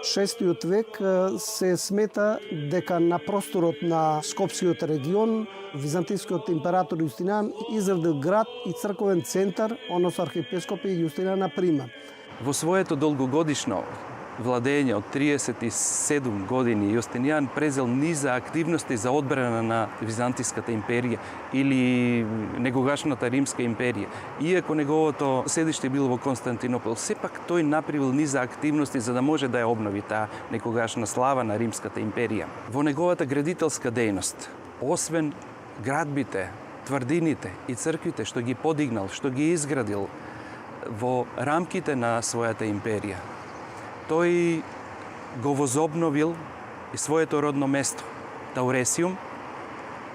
6 век се смета дека на просторот на Скопскиот регион византискиот император Јустинијан изградил град и црковен центар, односно архиепископија Јустинијана Прима. Во своето долгогодишно владење од 37 години Јустинијан презел низа активности за одбрана на Византиската империја или негогашната Римска империја. Иако неговото седиште било во Константинопол, сепак тој направил низа активности за да може да ја обнови таа некогашна слава на Римската империја. Во неговата градителска дејност, освен градбите, тврдините и црквите што ги подигнал, што ги изградил во рамките на својата империја, тој го возобновил и своето родно место, Тауресиум,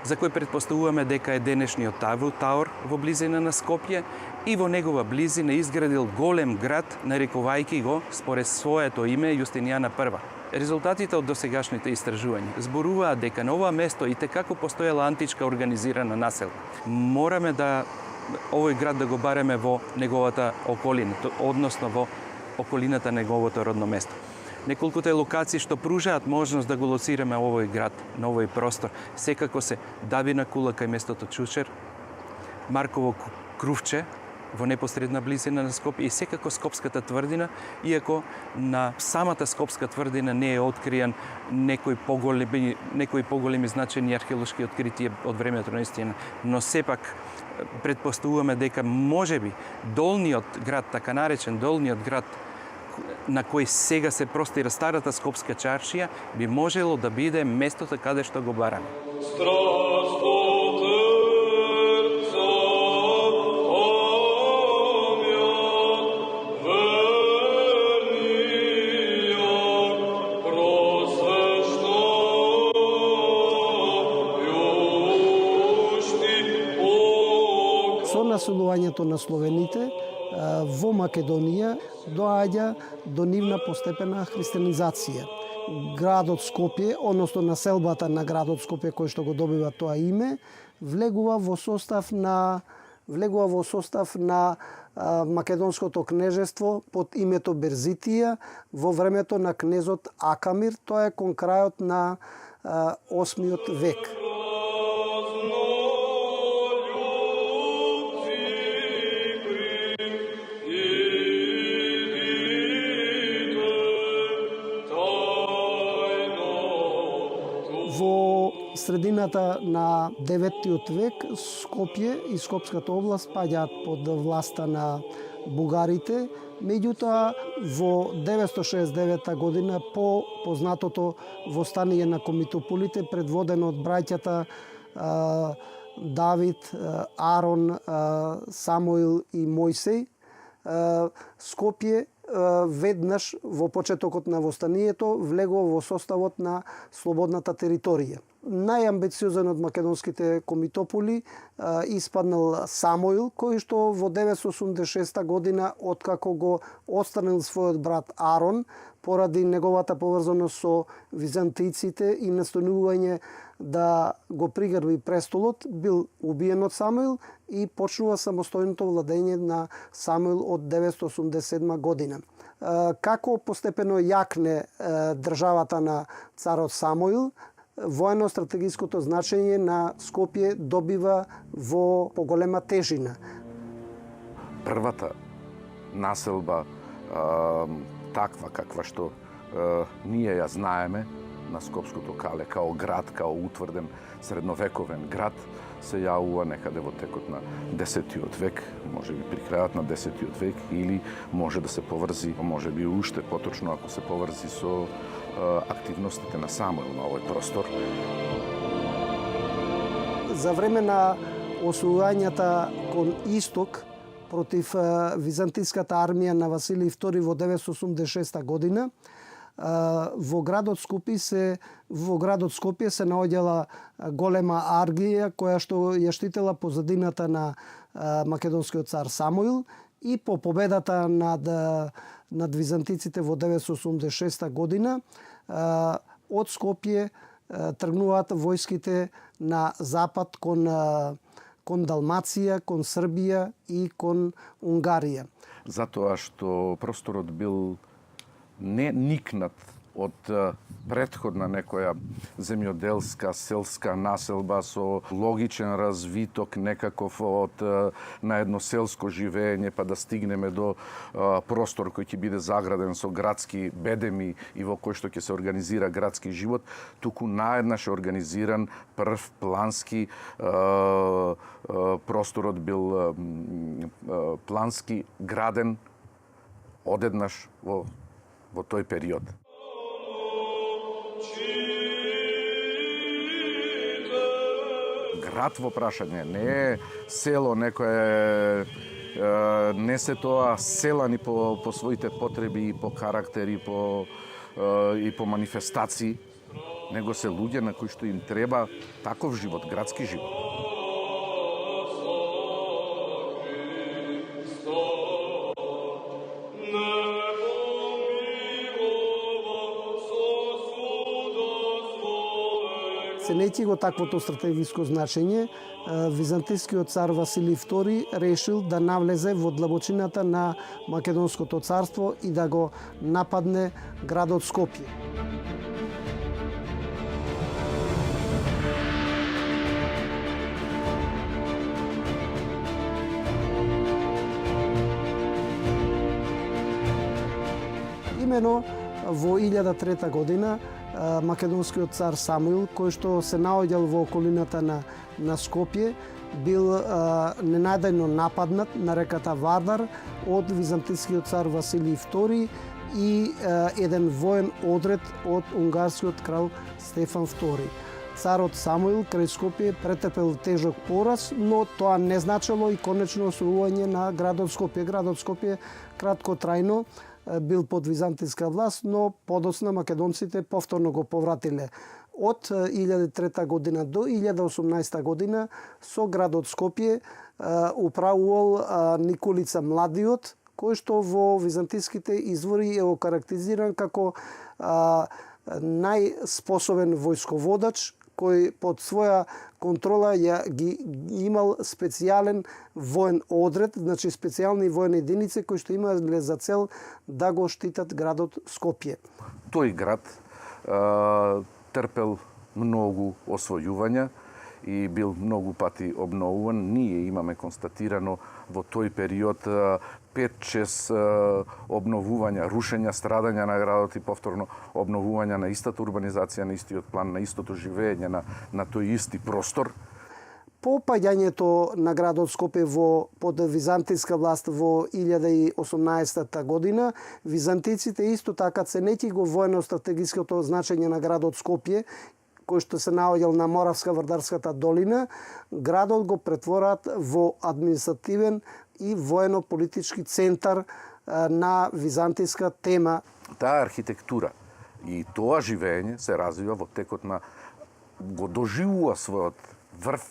за кој предпоставуваме дека е денешниот Таур во близина на Скопје, и во негова близина изградил голем град, нарекувајќи го според своето име Јустинијана I. Резултатите од досегашните истражувања зборуваат дека на ова место и текако постоела античка организирана населба. Мораме да овој град да го бареме во неговата околина, односно во околината на неговото родно место. Неколкуте локации што пружаат можност да го лоцираме овој град на овој простор, секако се Дабина кула кај местото Чучер, Марково крувче во непосредна близина на Скопје и секако Скопската тврдина, иако на самата Скопска тврдина не е откријан некои поголеми значајни археолошки откритија од времето на Јустинијан, но сепак предпоставуваме дека можеби долниот град, така наречен долниот град, на кој сега се простира старата Скопска чаршија, би можело да биде местото каде што го бараме. Со населувањето на словените во Македонија доаѓа до нивна постепена християнизација. Градот Скопје, односно населбата на градот Скопје кој што го добива тоа име, влегува во состав на македонското кнежество под името Берзитија во времето на кнезот Акамир, тоа е кон крајот на 8 век. Во средината на 9 век Скопје и Скопската област паѓаат под власта на бугарите. Меѓутоа, во 969 година, по познатото востание на комитополите, предводено од браќата Давид, Арон, Самуил и Мојсей, Скопје веднаш во почетокот на востанието влегува во составот на слободната територија. Најамбициозен од македонските комитополи испаднал Самуил, кој што во 986 година, откако го отстранил својот брат Арон, поради неговата поврзаност со византијците и настојување да го пригрби престолот, бил убиен од Самуил и почнува самостојното владење на Самуил од 987 година. Како постепено јакне државата на царот Самуил, воено-стратегиското значење на Скопје добива во поголема тежина. Првата населба, таква каква што ние ја знаеме на Скопското кале, као град, као утврден средновековен град, се јавува некаде во текот на 10 век, може би при крајот на 10 век, или може да се поврзи, може би уште поточно ако се поврзи со активностите на Самуил на овој простор. За време на освојањата кон исток против византиската армија на Василий II во 986 година, во градот Скопје се наоѓала голема аргија која што ја штитела позадината на македонскиот цар Самуил, и по победата над византиците во 986 година од Скопје тргнуваат војските на запад кон Далмација, кон Србија и кон Унгарија. Затоа што просторот бил не никнат од претходна некоја земјоделска, селска населба со логичен развиток некаков од на едно селско живење, па да стигнеме до простор кој ќе биде заграден со градски бедеми и во кој што ќе се организира градски живот, туку наеднаш е организиран прв плански просторот бил плански граден одеднаш во тој период. Град во прашање не е село некое, не се тоа селани по своите потреби и по карактер и по манифестации, него се луѓе на кои што им треба таков живот, градски живот. Ценејќи го таквото стратегиско значење, византискиот цар Василий II решил да навлезе во длабочината на Македонското царство и да го нападне градот Скопје. Имено во 1003 година македонскиот цар Самуил, кој што се наоѓал во околината на Скопје, бил ненајдено нападнат на реката Вардар од византискиот цар Василий II и еден воен одред од унгарскиот крал Стефан II. Царот Самуил крај Скопје претрпел тежок пораз, но тоа не значело и конечно освојување на градот Скопје. Градот Скопје краткотрајно бил под византиска власт, но подоцна македонците повторно го повратиле. Од 1003 година до 1018 година со градот Скопје управувал Николица Младиот, кој што во византиските извори е окарактизиран како најспособен војсководач, кој под своја контрола ги имал специјален воен одред, значи специјални воени единици кои што имале за цел да го штитат градот Скопје. Тој град трпел многу освојувања и бил многу пати обновуван. Ние имаме констатирано во тој период 5-6 обновувања, рушења, страдања на градот и повторно обновувања на истата урбанизација, на истиот план, на истото живење на тој исти простор. По паѓањето на градот Скопје под византиска власт во 1018 година, византиците исто така ценејќи го воено-стратегиското значење на градот Скопје, кој што се наоѓал на Моравска-Вардарската долина, градот го претвораат во административен и воено-политички центар на византиска тема. Таа архитектура и тоа живење се развива во текот на го доживува својот врв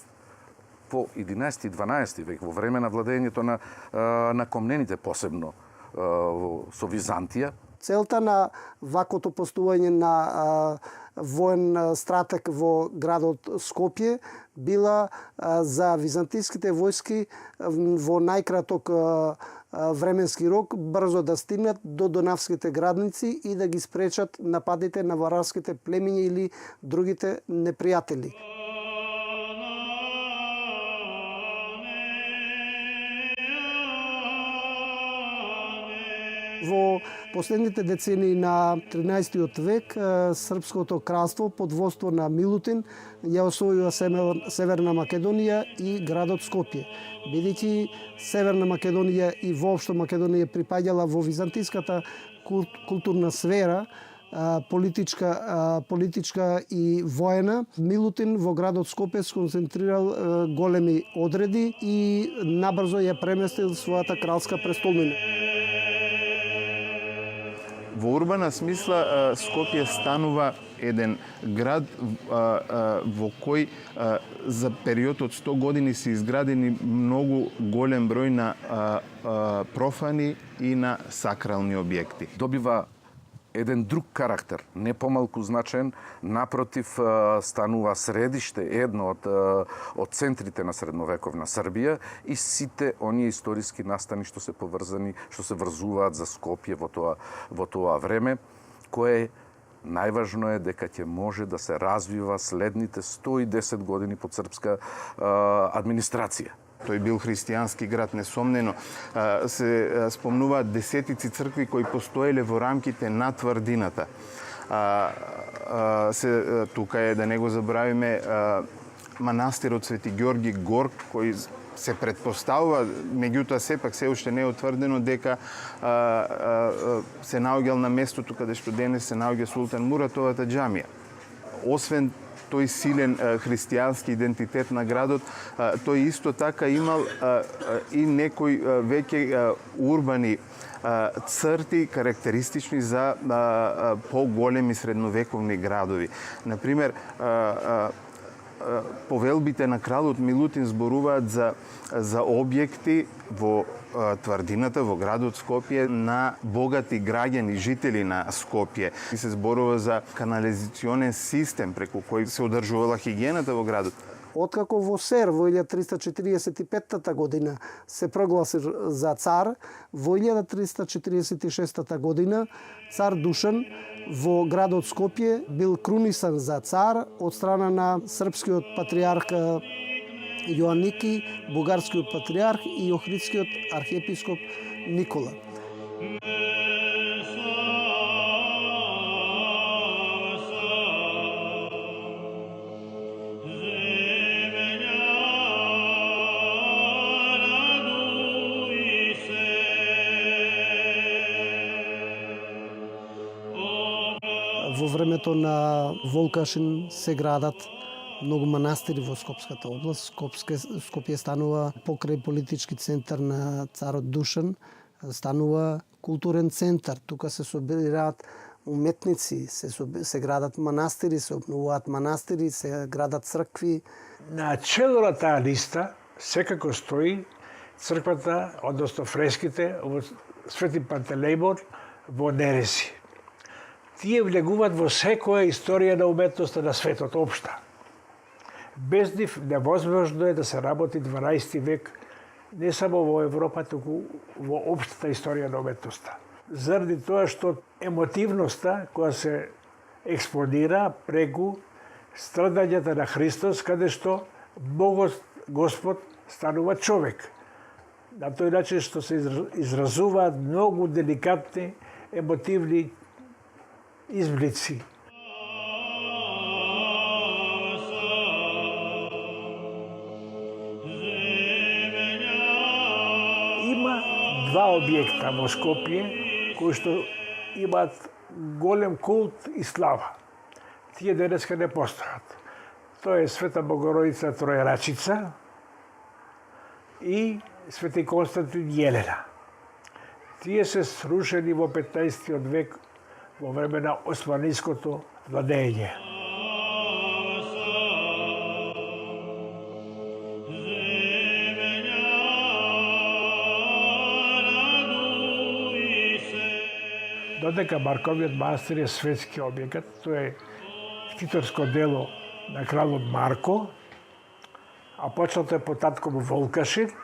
по 11 и 12 век, во време на владењето на комнените, посебно со Византија. Целта на ваквото постување на воен стратег во градот Скопје била за византиските војски во најкраток временски рок брзо да стигнат до дунавските граници и да ги спречат нападите на варварските племиња или другите непријатели. Во последните децении на 13 век Српското кралство под воство на Милутин ја освојува Северна Македонија и градот Скопје. Бидејќи Северна Македонија и воопшто Македонија припаѓала во византиската културна сфера, политичка и воена, Милутин во градот Скопје сконцентрирал големи одреди и набрзо ја преместил својата кралска престолнина. Во урбана смисла Скопје станува еден град во кој за период од 100 години се изградени многу голем број на профани и на сакрални објекти. Добива еден друг карактер, не помалку значен, напротив станува средиште, едно од центрите на средновековна Србија и сите оние историски настани што се поврзани, што се врзуваат за Скопје во тоа време, кое најважно е дека ќе може да се развива следните 110 години под српска администрација. Тој бил христијански град, несомнено. Се спомнуваат десетици цркви кои постоеле во рамките на тврдината. Тука е, да не го забравиме, манастирот Свети Ѓорги Гор, кој се предпоставува, меѓутоа сепак се уште не е утврдено дека се наоѓал на местото каде што денес се наоѓа Султан Муратовата џамија. Освен тој силен христијански идентитет на градот, тој исто така имал и некои веќе урбани црти карактеристични за поголеми средновековни градови. Например, повелбите на кралот Милутин зборуваат за објекти во тврдината, во градот Скопје, на богати граѓани, жители на Скопје. И се зборува за канализационен систем преку кој се одржувала хигиената во градот. Откако во Сер во 1345 година се прогласи за цар, во 1346 година цар Душан во градот Скопје бил крунисан за цар од страна на српскиот патријарх Јоанники, бугарскиот патријарх и охридскиот архиепископ Никола. Во времето на Волкашин се градат многу манастири во Скопската област. Скопје станува покрај политички центар на царот Душан, станува културен центар. Тука се собираат уметници, се градат манастири, се обновуваат манастири, се градат цркви. На чело на таа листа секако стои црквата, односно фреските во Свети Пантелејмон во Нереси. Тие влегуваат во секоја историја на уметноста на светот општа. Без нив невозможно е да се работи 12 век не само во Европа, туку во општата историја на уметноста. Заради тоа што емотивноста која се експонира преку страдањата на Христос, каде што Богот Господ станува човек. На тој начин што се изразуваат многу деликатни, емотивни изблици. Има два објекта во Скопје кои што имаат голем култ и слава. Тие денеска не постојат. Тоа е Света Богородица Троерачица и Свети Константин Јелена. Тие се срушени во 15 век во време на османиското владење. Додека Марковиот манастир е светски објект, тоа е ктиторско дело на кралот Марко, а почнато е по татком Волкашин,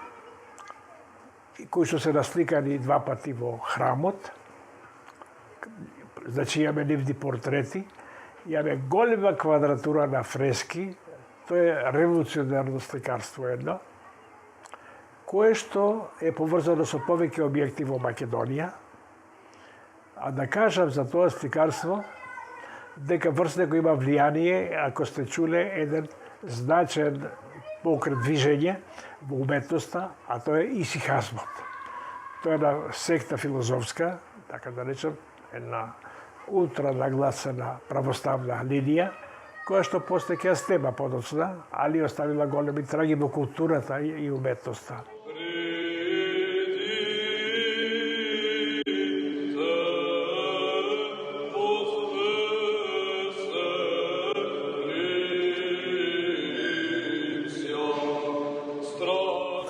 кои што се насликани два пати во храмот. Значи имаме нивни портрети, имаме голема квадратура на фрески, тоа е револуционерно сликарство едно, кое што е поврзано со повеќе објекти во Македонија. А да кажам за тоа сликарство, дека врз него има влијание, ако сте чуле, еден значен покрет движење во уметноста, а тоа е исихазмот. Тоа е една секта филозофска, така да речем, една ултранагласена православна линија, која што после ќе стема подоцна, али оставила големи траги во културата и уметноста.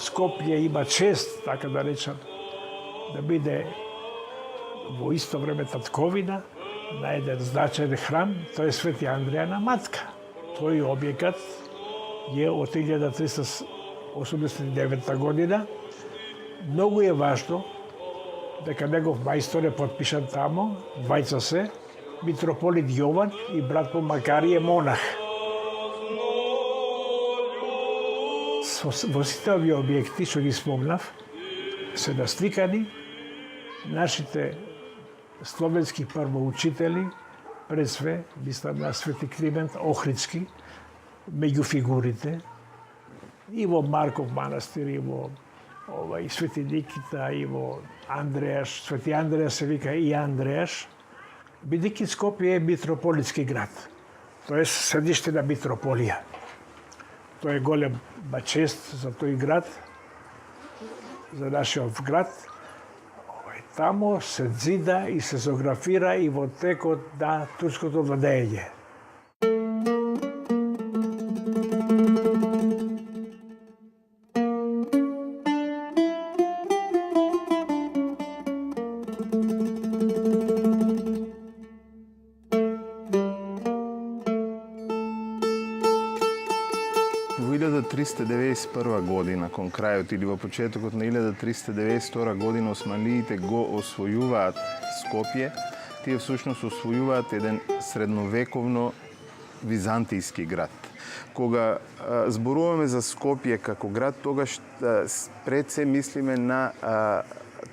Скопје има чест, така да речем, да биде во исто време татковина на еден значаен храм, тој е Свети Андреја на Матка. Тој објекат е од 1389 година. Многу е важно дека негов мајстор е подпишан тамо, двајца се, митрополит Јован и брат по Макарije монах. Во сите овие објекти што ги спомнав, се насликани нашите словенски првоучители, пред све, мислам на Свети Климент Охридски, меѓу фигурите, и во Марков манастир, и во Свети Никита, и во Андреаш, Свети Андреја се вика и Андреаш, бидејќи Скопје е митрополитски град, тоа е седиште на митрополија. Тоа е голема чест за тој град, за нашиот град. Тамо се зида и се зографира и во текот на турското владење. Во 1391 година, кон крајот или во почетокот на 1392 година, османлиите го освојуваат Скопје. Тие всушност освојуваат еден средновековно византијски град. Кога зборуваме за Скопје како град, тогаш пред се мислиме на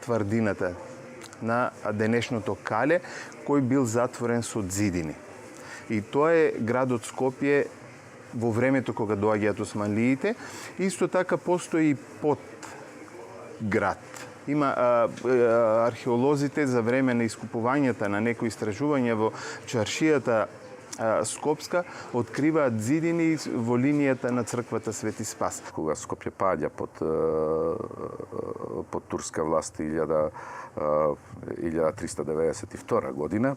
тврдината, на денешното Кале, кој бил затворен со зидини. И тоа е градот Скопје во времето кога доаѓаат османлиите. Исто така постои под град. Има археолозите за време на искупувањата на некои истражувања во чаршијата Скопска откриваат зидини во линијата на црквата Свети Спас. Кога Скопје паѓа под турска власт 1392 година,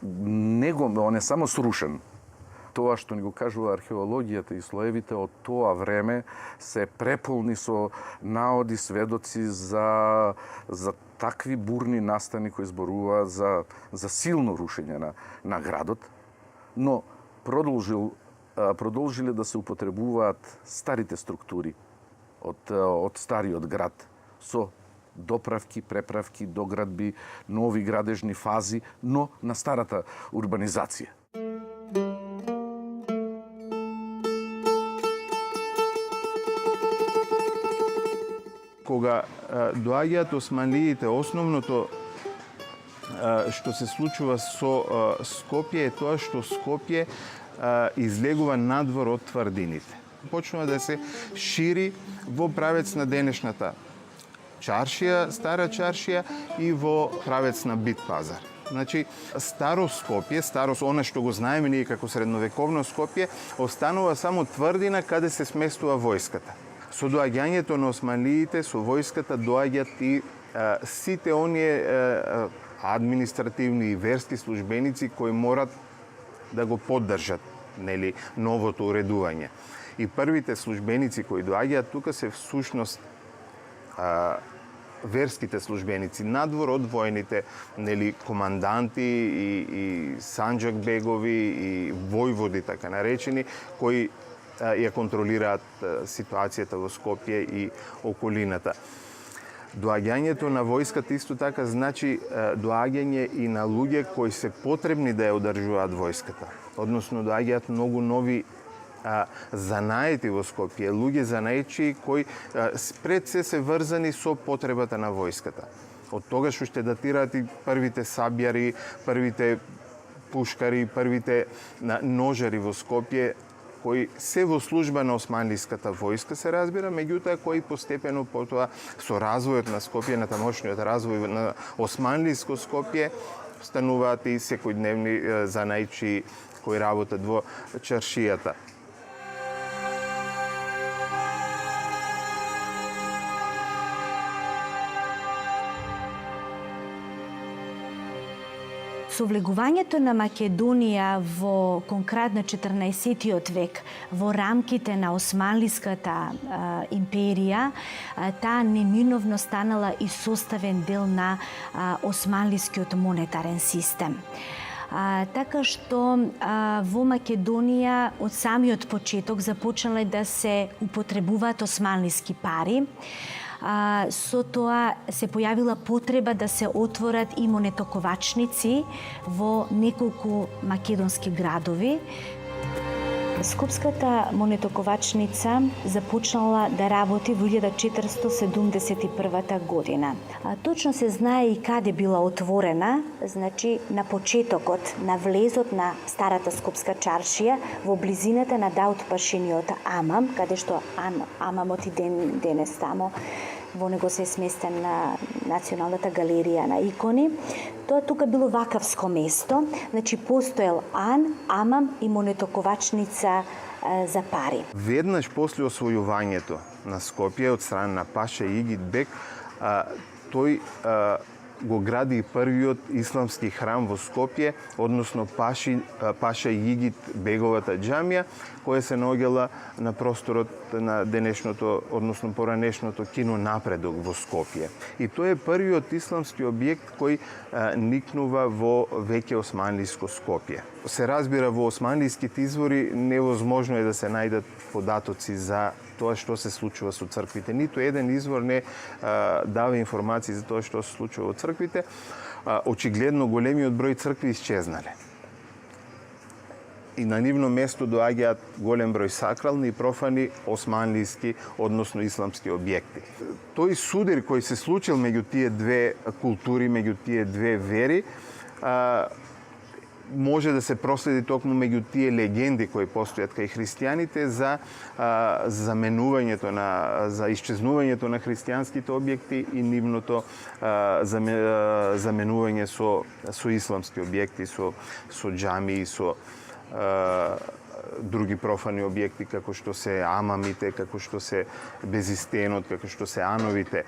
он е само срушен. Тоа што ни го кажува археологијата и слоевите од тоа време се преполни со наоди, сведоци за такви бурни настани кои зборуваат за силно рушење на градот, но продолжиле да се употребуваат старите структури од стариот град со доправки, преправки, доградби, нови градежни фази, но на старата урбанизација. Кога доаѓаат османлиите, основното што се случува со Скопје е тоа што Скопје излегува надвор од тврдините. Почнува да се шири во правец на денешната чаршија, стара чаршија и во правец на Бит пазар. Значи, старо Скопје, она што го знаеме ние како средновековно Скопје, останува само тврдина каде се сместува војската. Со доаѓањето на османлиите, со војската доаѓаат и сите оние административни и верски службеници кои морат да го поддржат, новото уредување. И првите службеници кои доаѓаат тука се всушност верските службеници, надвор од војните, команданти и санџак бегови и војводи, така наречени, кои ја контролираат ситуацијата во Скопје и околината. Доаѓањето на војската исто така значи доаѓање и на луѓе кои се потребни да ја одржуваат војската. Односно, доаѓаат многу нови занаети во Скопје, луѓе занаечи кои пред се врзани со потребата на војската. Од тогаш уште датираат и првите сабјари, првите пушкари, првите ножари во Скопје, кои се во служба на османлиската војска, се разбира, меѓутоа кои постепено потоа со развојот на Скопје, на тамошниот развој на османлиско Скопје, стануваат и секојдневни занајчи кои работат во чаршијата. Со влегувањето на Македонија во конкретно 14 век во рамките на Османлиската империја, таа неминовно станала и составен дел на османлискиот монетарен систем. Така што во Македонија од самиот почеток започнале да се употребуваат османлиски пари. Со тоа се појавила потреба да се отворат и монетоковачници во неколку македонски градови. Скопската монетоковачница започнала да работи во 1471 година. Точно се знае и каде била отворена, значи на почетокот на влезот на старата Скопска чаршија во близината на Даут Пашиниот Амам, каде што Амамот и денес тамо во него се сместен на Националната галерија на икони. Тоа тука било вакавско место, значи постоел Амам и монетоковачница за пари. Веднаш после освојувањето на Скопје од страна на Паша Игит Бек, тој го гради и првиот исламски храм во Скопје, односно Паша Игит Беговата џамија, која се наоѓала на просторот на денешното, односно поранешното кино Напредок во Скопје. И тој е првиот исламски објект кој никнува во веќе османлиско Скопје. Се разбира, во османлиските извори невозможно е да се најдат податоци за тоа што се случува со црквите. Ниту еден извор не дава информации за тоа што се случува во црквите. Очигледно големиот број цркви исчезнале. И на нивно место доаѓаат голем број сакрални и профани османлиски, односно исламски објекти. Тој судир кој се случил меѓу тие две култури, меѓу тие две вери, може да се проследи токму меѓу тие легенди кои постојат кај христијаните за заменувањето за исчезнувањето на христијанските објекти и нивното заменување со исламски објекти, со џамии, со други профани објекти како што се амамите, како што се безистенот, како што се ановите.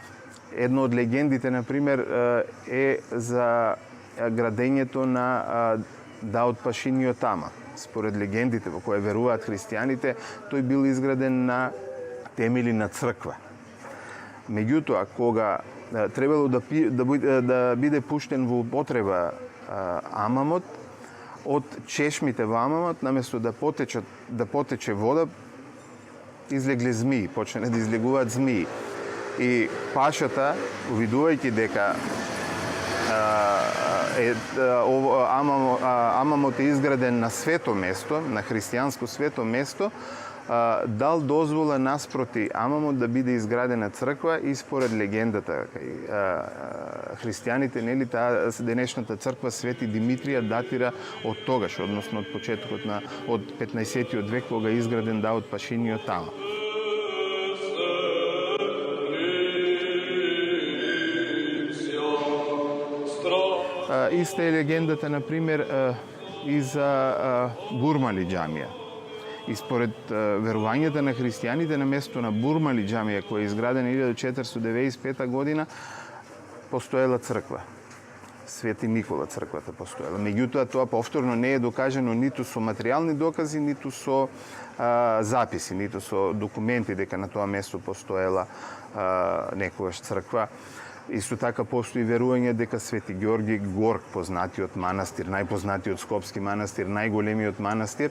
Една од легендите, например, е за градењето на Даут Пашиниот Ама. Според легендите во кои веруваат христијаните, тој бил изграден на темели на црква. Меѓутоа, кога требало да биде пуштен во употреба амамот, од чешмите во амамот, наместо да потече вода, излегле змии, почнале да излегуваат змии. И пашата, увидувајќи дека амамот е изграден на свето место, на христијанско свето место, дал дозвола наспроти амамот да биде изградена црква и според легендата христијаните, нели, таа денешната црква Свети Димитрија датира од тогаш, односно од почетокот од 15-тиот век кога е изграден Даут Пашиниот Ама. Иста е легендата, например, и за Бурмали џамија. И според верувањата на христијаните, на место на Бурмали џамија, која е изградена 1495 година, постоела црква. Свети Никола црквата постоела. Меѓутоа, тоа повторно не е докажано ниту со материјални докази, ниту со записи, ниту со документи дека на тоа место постоела некогаш црква. Исто така постои верување дека Свети Ѓорги Горг, познатиот манастир, најпознатиот скопски манастир, најголемиот манастир,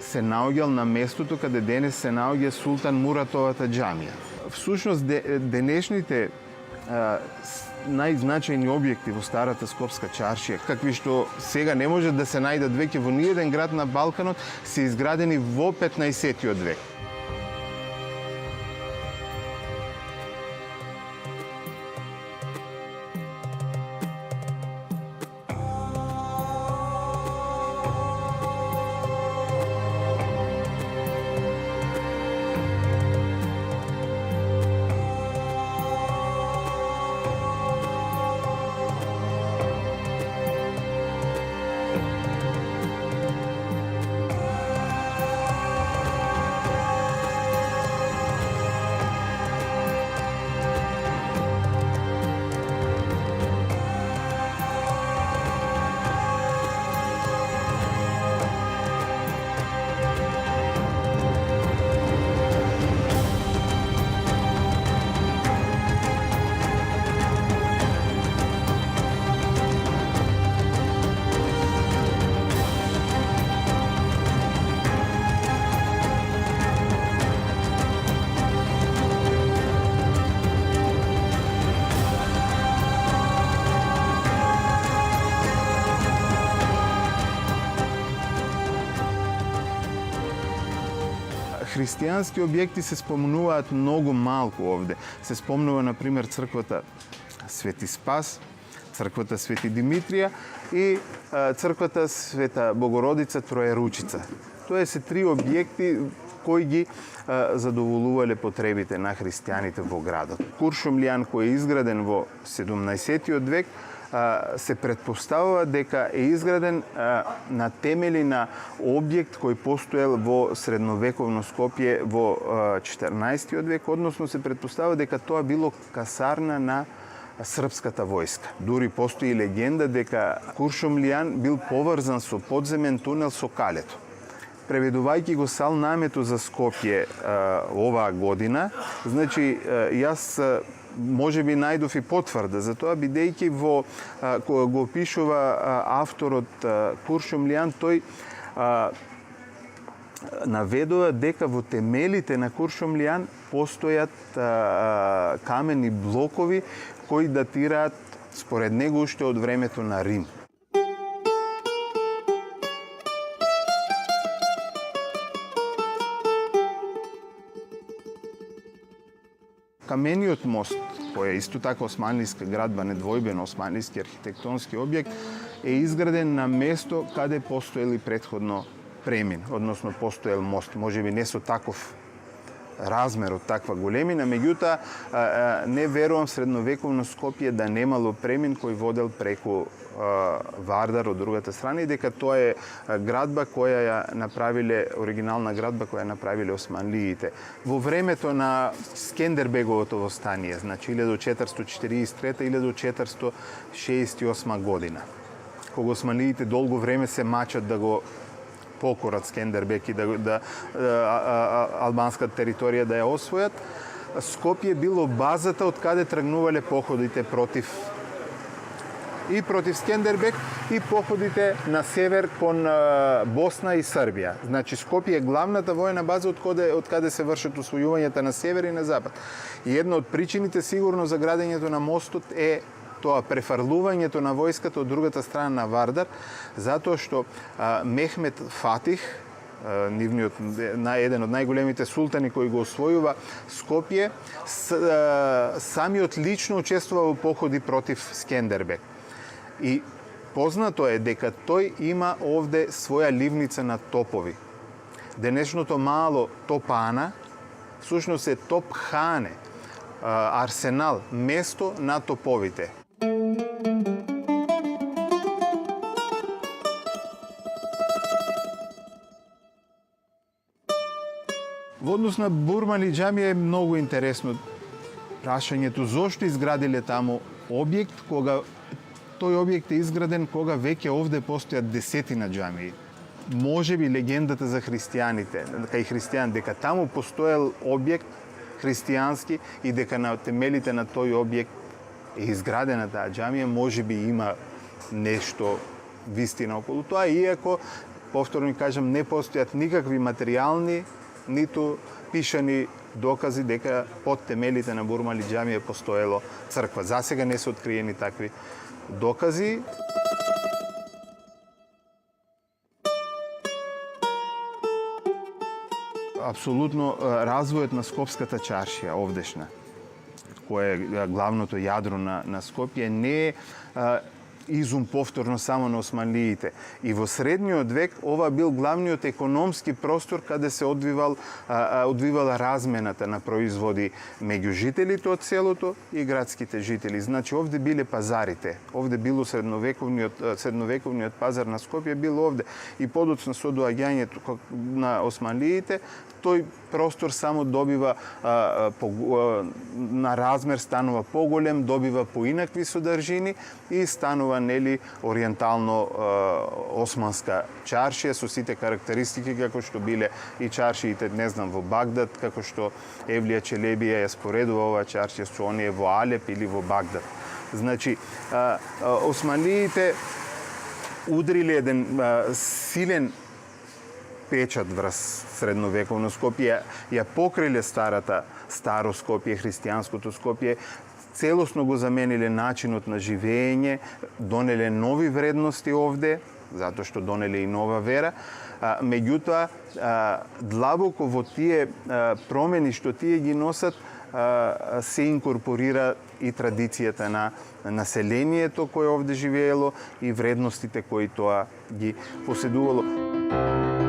се наоѓал на местото каде денес се наоѓа Султан Муратовата џамија. Всушност, денешните најзначајни објекти во старата Скопска чаршија, какви што сега не можат да се најдат веќе во ниеден град на Балканот, се изградени во 15-тиот век. Христијански објекти се спомнуваат многу малку овде. Се спомнува, например, црквата Свети Спас, црквата Свети Димитрија и црквата Света Богородица Троеручица. Тоа се три објекти кои ги задоволувале потребите на христијаните во градот. Куршумлијан, кој е изграден во 17 век, се предпоставува дека е изграден на темели на објект кој постоел во средновековно Скопје во 14 век, односно се предпоставува дека тоа било касарна на српската војска. Дури постои легенда дека Куршумлијан бил поврзан со подземен тунел со Калето. Преведувајќи го Салнамету за Скопје оваа година, значи јас може би најдов и потврда за тоа, бидејќи во кога го опишува авторот Куршумлијан, тој наведува дека во темелите на Куршумлијан постојат камени блокови кои датираат според него уште од времето на Рим. Камениот мост, кој е исто така османлиска градба, недвојбено османлиски архитектонски објект, е изграден на место каде постоели претходно премин, односно постоел мост. Може би не со таков размер од таква големина, меѓутоа не верувам средновековно Скопје да немало премин кој водел преку Вардар од другата страна и дека тоа е градба која ја направиле, оригинална градба која ја направиле османлиите. Во времето на Скендербеговото востание, значи 1443-1468 година, кога османлиите долго време се мачат да го покорат Скендербек и да албанската територија да ја освојат, Скопје било базата од каде тргнувале походите против Скендербек и походите на север кон Босна и Србија. Значи Скопје е главната војна база од каде се вршат освојувањата на север и на запад. И една од причините сигурно за градењето на мостот е тоа префарлувањето на војската од другата страна на Вардар, затоа што Мехмет Фатих, нивниот еден од најголемите султани кои го освојува Скопје, самиот лично учествува во походи против Скендербек. И познато е дека тој има овде своја ливница на топови. Денешното мало Топана всушност е Топхане, арсенал, место на топовите. Во однос на Бурмали џамија е многу интересно прашањето зошто изградиле таму објект, кога тој објект е изграден кога веќе овде постојат десетина џамии. Може би легендата за христијаните, кај христијан, дека таму постоел објект христијански и дека на темелите на тој објект е изградена таа џамија, може би има нешто вистина околу тоа, иако, повторно кажам, не постојат никакви материјални, ниту пишани докази дека под темелите на Бурмали џамија постоело црква. Засега не се откриени такви докази. Апсолутно развојот на Скопската чаршија овдешна, која е главното јадро на Скопје, не е изум повторно само на османлиите. И во средниот век ова бил главниот економски простор каде се одвивала размената на производи меѓу жителите од селото и градските жители. Значи овде биле пазарите. Овде било средновековниот пазар на Скопје бил овде. И подоцна со доаѓањето на османлиите, тој простор само добива на размер, станува поголем, добива поинакви содржини и станува ориентално османска чаршија со сите карактеристики како што биле и чаршиите, не знам, во Багдад, како што Евлија Челебија ја споредува оваа чаршија со оние во Алеп или во Багдад. Значи, османлиите удриле еден силен печат врз средновековно Скопје, ја покриле старо Скопје, христијанското Скопје, целосно го замениле начинот на живење, донеле нови вредности овде, затоа што донеле и нова вера. Меѓутоа, длабоко во тие промени што тие ги носат, се инкорпорира и традицијата на населението кое овде живеело и вредностите кои тоа ги поседувало.